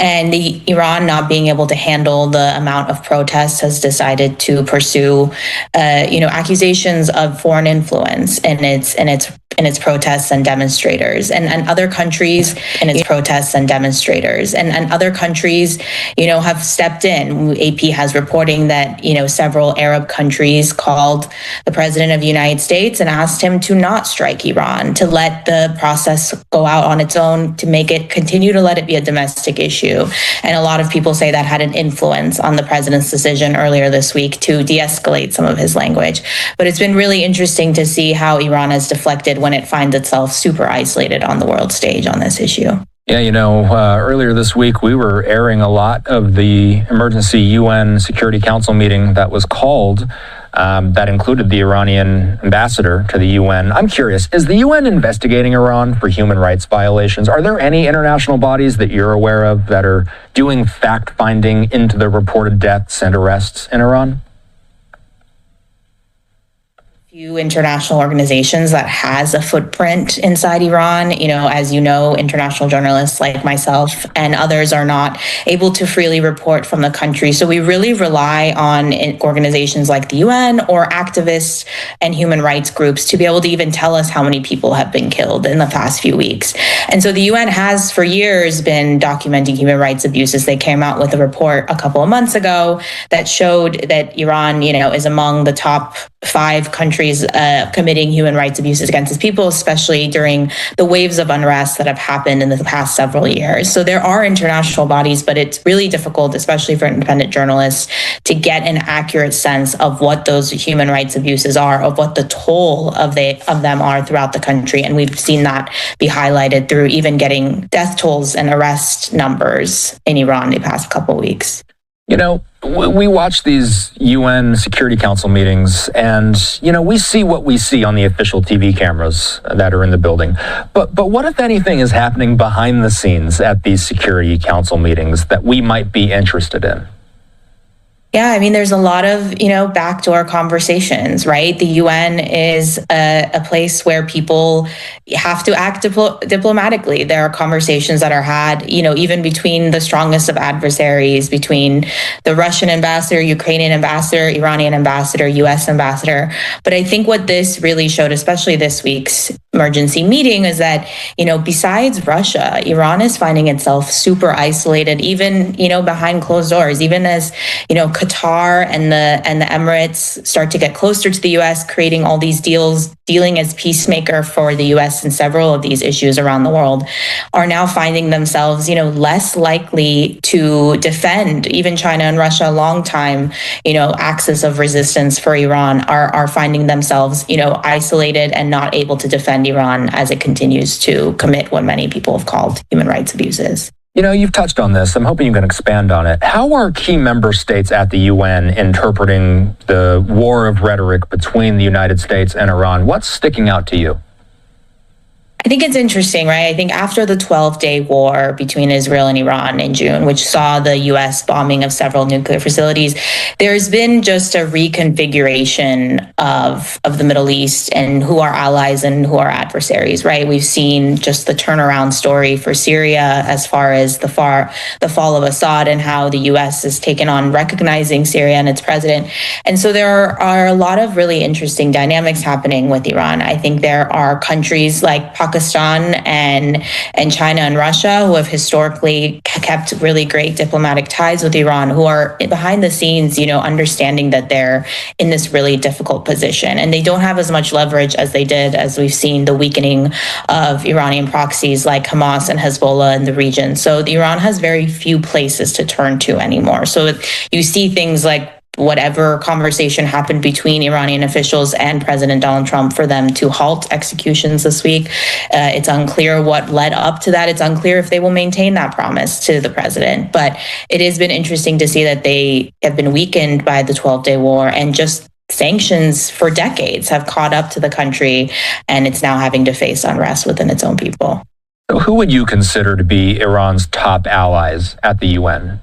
And Iran, not being able to handle the amount of protests, has decided to pursue, accusations of foreign influence in its protests and demonstrators, and other countries have stepped in. AP has reporting that several Arab countries called the president of the United States and asked him to not strike Iran, to let the process go out on its own, to continue to let it be a domestic issue. And a lot of people say that had an influence on the president's decision earlier this week to de-escalate some of his language. But it's been really interesting to see how Iran has deflected when it finds itself super isolated on the world stage on this issue. Yeah, earlier this week, we were airing a lot of the emergency UN Security Council meeting that was called, that included the Iranian ambassador to the UN. I'm curious, is the UN investigating Iran for human rights violations? Are there any international bodies that you're aware of that are doing fact-finding into the reported deaths and arrests in Iran? Few international organizations that has a footprint inside Iran. As you know, international journalists like myself and others are not able to freely report from the country. So we really rely on organizations like the UN or activists and human rights groups to be able to even tell us how many people have been killed in the past few weeks. And so the UN has for years been documenting human rights abuses. They came out with a report a couple of months ago that showed that Iran, is among the top 5 countries committing human rights abuses against its people, especially during the waves of unrest that have happened in the past several years. So there are international bodies, but it's really difficult, especially for independent journalists, to get an accurate sense of what those human rights abuses are, of what the toll of them are throughout the country. And we've seen that be highlighted through even getting death tolls and arrest numbers in Iran the past couple of weeks. We watch these UN Security Council meetings and, we see what we see on the official TV cameras that are in the building. But what, if anything, is happening behind the scenes at these Security Council meetings that we might be interested in? Yeah, there's a lot of, backdoor conversations, right? The UN is a place where people have to act diplomatically. There are conversations that are had, even between the strongest of adversaries, between the Russian ambassador, Ukrainian ambassador, Iranian ambassador, US ambassador. But I think what this really showed, especially this week's emergency meeting, is that, besides Russia, Iran is finding itself super isolated, even, behind closed doors, even as, Qatar and the Emirates start to get closer to the U.S., creating all these deals, dealing as peacemaker for the U.S. in several of these issues around the world, are now finding themselves, less likely to defend. Even China and Russia, a long time, axis of resistance for Iran, are finding themselves, isolated and not able to defend Iran as it continues to commit what many people have called human rights abuses. You've touched on this. I'm hoping you can expand on it. How are key member states at the UN interpreting the war of rhetoric between the United States and Iran? What's sticking out to you? I think it's interesting, right? I think after the 12-day war between Israel and Iran in June, which saw the U.S. bombing of several nuclear facilities, there's been just a reconfiguration of the Middle East and who are allies and who are adversaries, right? We've seen just the turnaround story for Syria as far as the fall of Assad and how the U.S. has taken on recognizing Syria and its president. And so there are a lot of really interesting dynamics happening with Iran. I think there are countries like Pakistan and China and Russia, who have historically kept really great diplomatic ties with Iran, who are behind the scenes, understanding that they're in this really difficult position. And they don't have as much leverage as they did, as we've seen the weakening of Iranian proxies like Hamas and Hezbollah in the region. So Iran has very few places to turn to anymore. So you see things like whatever conversation happened between Iranian officials and President Donald Trump for them to halt executions this week. It's unclear what led up to that. It's unclear if they will maintain that promise to the president. But it has been interesting to see that they have been weakened by the 12-day war, and just sanctions for decades have caught up to the country, and it's now having to face unrest within its own people. So who would you consider to be Iran's top allies at the UN?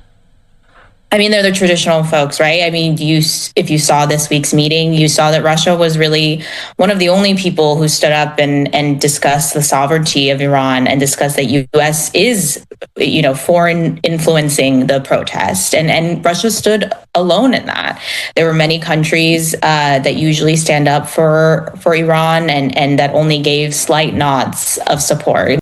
I mean, they're the traditional folks, right? I mean, if you saw this week's meeting, you saw that Russia was really one of the only people who stood up and discussed the sovereignty of Iran and discussed that U.S. is, foreign influencing the protest, and Russia stood alone in that. There were many countries that usually stand up for Iran and that only gave slight nods of support.